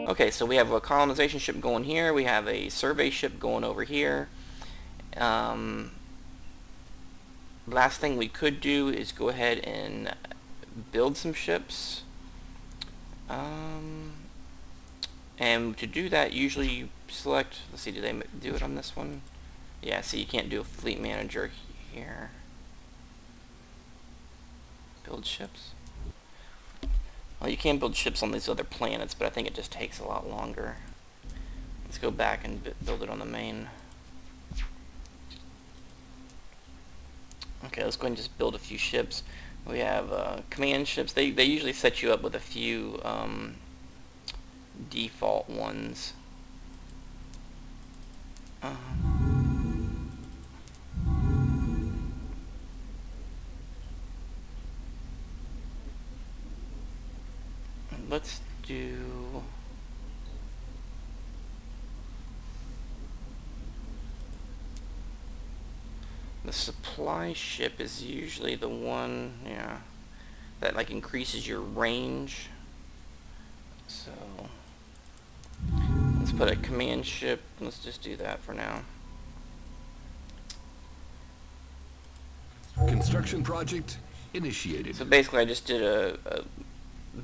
Okay, so we have a colonization ship going here. We have a survey ship going over here. Last thing we could do is go ahead and build some ships. And to do that, usually you select, let's see, do they do it on this one? Yeah, see, you can't do a fleet manager here. Build ships. Well, you can build ships on these other planets, but I think it just takes a lot longer. Let's go back and build it on the main. Okay, let's go ahead and just build a few ships. We have command ships. They usually set you up with a few default ones. Let's do... The supply ship is usually the one, yeah, that like increases your range. So let's put a command ship. Let's just do that for now. Construction project initiated. So basically I just did a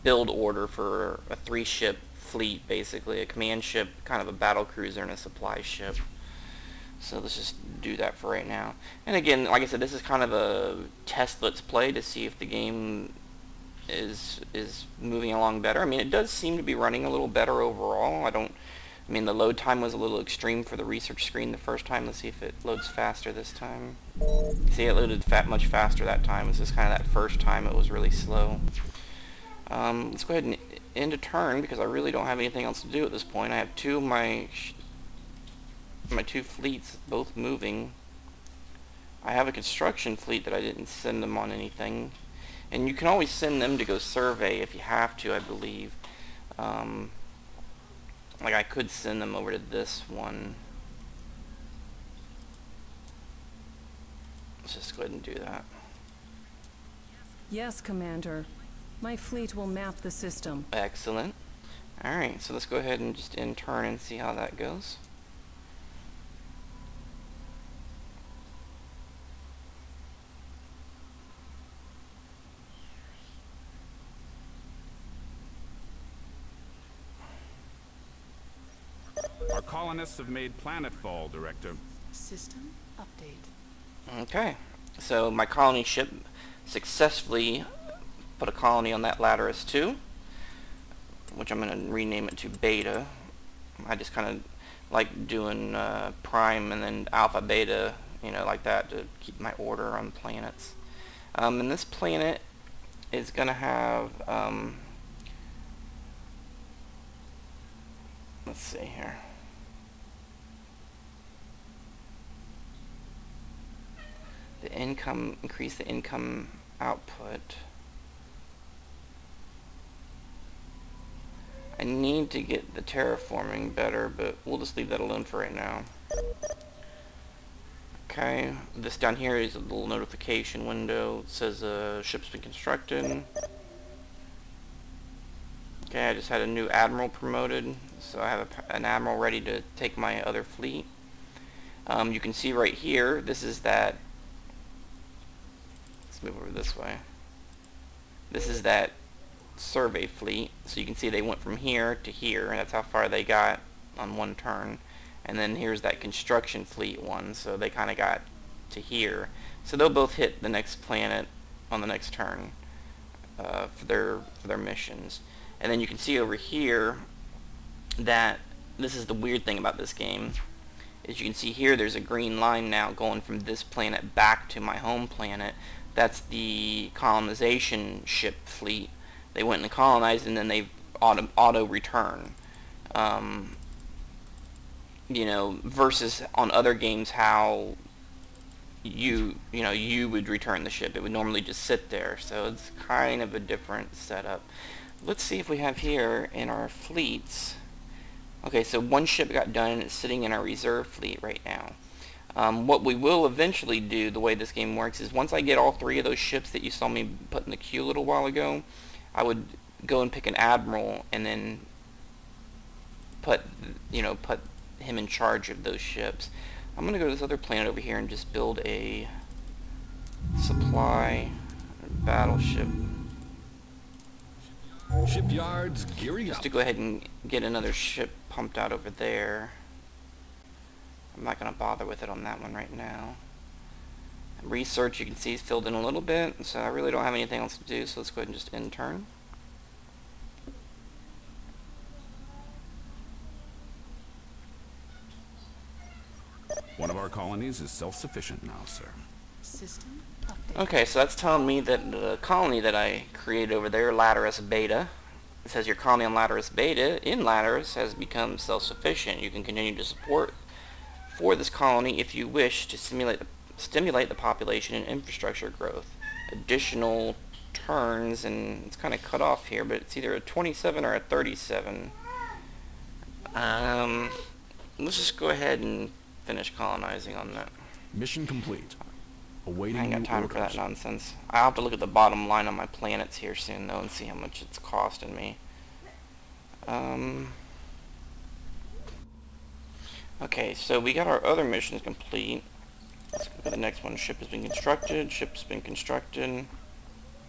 build order for a 3-ship fleet, basically. A command ship, kind of a battle cruiser, and a supply ship. So let's just do that for right now. And again, like I said, this is kind of a test let's play to see if the game is moving along better. I mean, it does seem to be running a little better overall. I mean, the load time was a little extreme for the research screen the first time. Let's see if it loads faster this time. See, it loaded much faster that time. This is kind of that first time it was really slow. Let's go ahead and end a turn because I really don't have anything else to do at this point. I have two of my 2 fleets both moving. I have a construction fleet that I didn't send them on anything. And you can always send them to go survey if you have to, I believe. Like I could send them over to this one. Let's just go ahead and do that. Yes, Commander. My fleet will map the system. Excellent. Alright, so let's go ahead and just end turn and see how that goes. Our colonists have made planetfall, Director. System update. Okay, so my colony ship successfully put a colony on that Lattice 2, which I'm going to rename it to Beta. I just kind of like doing Prime and then Alpha, Beta, you know, like that to keep my order on planets. And this planet is going to have, let's see here. The income, increase the income output. I need to get the terraforming better, but we'll just leave that alone for right now. Okay, this down here is a little notification window. It says ship's been constructed. Okay, I just had a new admiral promoted, so I have an admiral ready to take my other fleet. You can see right here, this is that, let's move over this way. This is that survey fleet, so you can see they went from here to here, and that's how far they got on one turn. And then here's that construction fleet one, so they kind of got to here. So they'll both hit the next planet on the next turn for their missions. And then you can see over here that this is the weird thing about this game, is you can see here there's a green line now going from this planet back to my home planet. That's the colonization ship fleet. They went and colonized, and then they auto return. You know, versus on other games how you would return the ship. It would normally just sit there. So it's kind of a different setup. Let's see if we have here in our fleets. Okay, so one ship got done and it's sitting in our reserve fleet right now. What we will eventually do, the way this game works, is once I get all 3 of those ships that you saw me put in the queue a little while ago, I would go and pick an admiral and then put put him in charge of those ships. I'm gonna go to this other planet over here and just build a supply battleship. Shipyards gearing Just up. to go ahead and get another ship pumped out over there. I'm not going to bother with it on that one right now. Research, you can see, is filled in a little bit, so I really don't have anything else to do, so let's go ahead and just end turn. One of our colonies is self-sufficient now, sir. System update. Okay, so that's telling me that the colony that I created over there, Latterus Beta, it says your colony on Latterus Beta in Latterus has become self-sufficient. You can continue to support for this colony if you wish to stimulate the population and infrastructure growth. Additional turns, and it's kind of cut off here, but it's either a 27 or a 37. Let's just go ahead and finish colonizing on that. Mission complete. Awaiting I ain't got new time for that orders. nonsense. I'll have to look at the bottom line on my planets here soon, though, and see how much it's costing me. Okay, so we got our other missions complete. Let's go to the next one. Ship has been constructed. Ship's been constructed.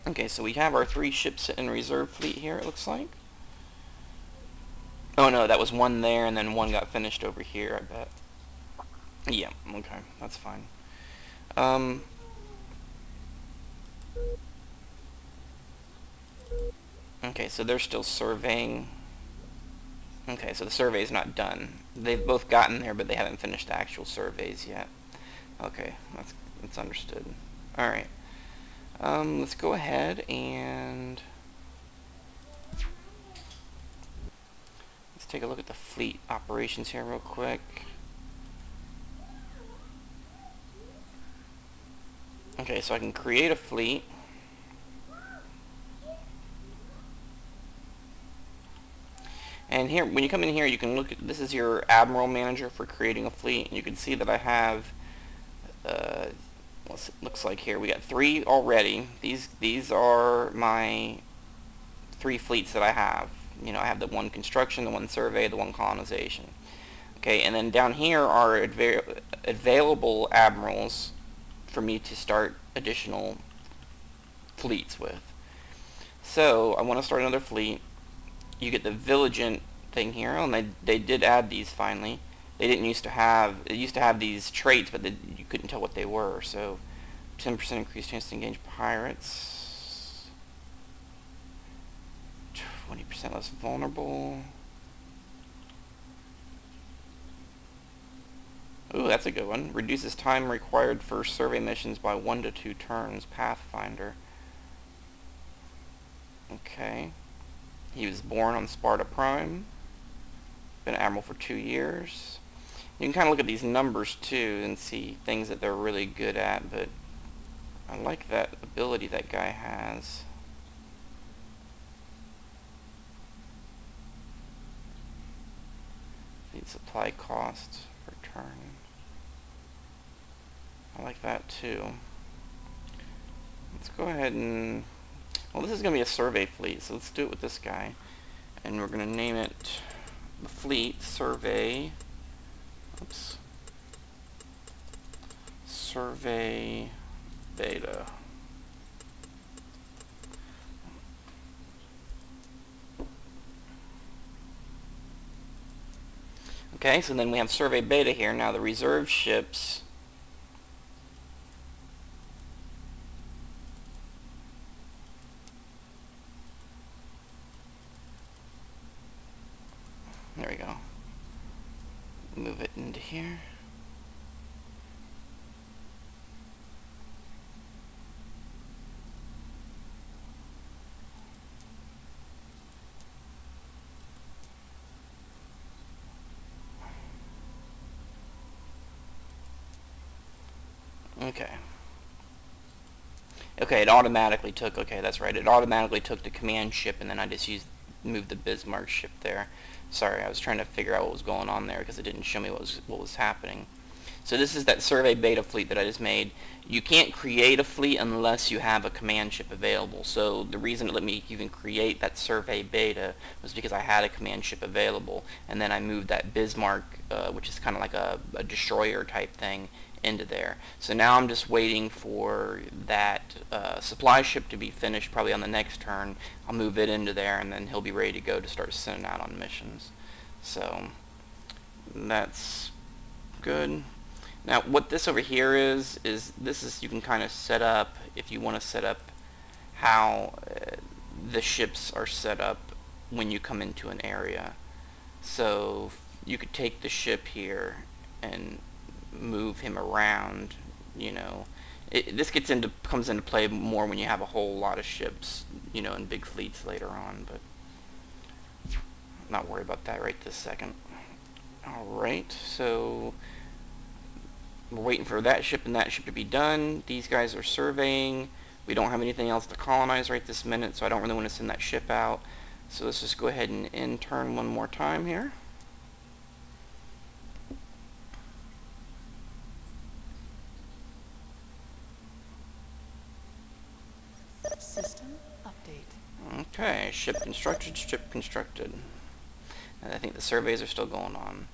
Okay, so we have our 3 ships in reserve fleet here, it looks like. Oh no, that was one there, and then one got finished over here, I bet. Yeah, okay, that's fine. Okay, so they're still surveying. Okay, so the survey's not done. They've both gotten there, but they haven't finished the actual surveys yet. Okay, that's understood. Alright. Let's go ahead and let's take a look at the fleet operations here real quick. Okay, so I can create a fleet. And here, when you come in here, you can look at, this is your Admiral Manager for creating a fleet, and you can see that I have, what it looks like here, we got 3 already. These are my 3 fleets that I have. You know, I have the 1 construction, the 1 survey, the 1 colonization. Okay, and then down here are available admirals for me to start additional fleets with. So I want to start another fleet. You get the Vigilant thing here, and they did add these finally. They didn't used to have, it used to have these traits, but you couldn't tell what they were. So 10% increased chance to engage pirates, 20% less vulnerable. Ooh, that's a good one. Reduces time required for survey missions by 1 to 2 turns. Pathfinder. Okay. He was born on Sparta Prime. Been Admiral for 2 years. You can kind of look at these numbers too and see things that they're really good at, but I like that ability that guy has. Need supply costs per turn. I like that too. Let's go ahead and, well, this is going to be a survey fleet, so let's do it with this guy. And we're going to name it the fleet survey. Oops. Survey Beta. Okay, so then we have Survey Beta here. Now the reserve ships. There we go. Move it into here. Okay. Okay, it automatically took, okay, that's right, it automatically took the command ship, and then I just moved the Bismarck ship there. Sorry, I was trying to figure out what was going on there because it didn't show me what was happening. So this is that survey beta fleet that I just made. You can't create a fleet unless you have a command ship available. So the reason it let me even create that survey beta was because I had a command ship available, and then I moved that Bismarck, which is kind of like a destroyer type thing, into there. So now I'm just waiting for that supply ship to be finished, probably on the next turn. I'll move it into there, and then he'll be ready to go to start sending out on missions. So that's good. Now what this over here is you can kind of set up, if you want to set up how the ships are set up when you come into an area. So you could take the ship here and move him around, you know. This comes into play more when you have a whole lot of ships, you know, in big fleets later on, but not worry about that right this second. Alright, so we're waiting for that ship and that ship to be done. These guys are surveying. We don't have anything else to colonize right this minute, so I don't really want to send that ship out. So let's just go ahead and end turn one more time here. System update. Okay, ship constructed, ship constructed. And I think the surveys are still going on.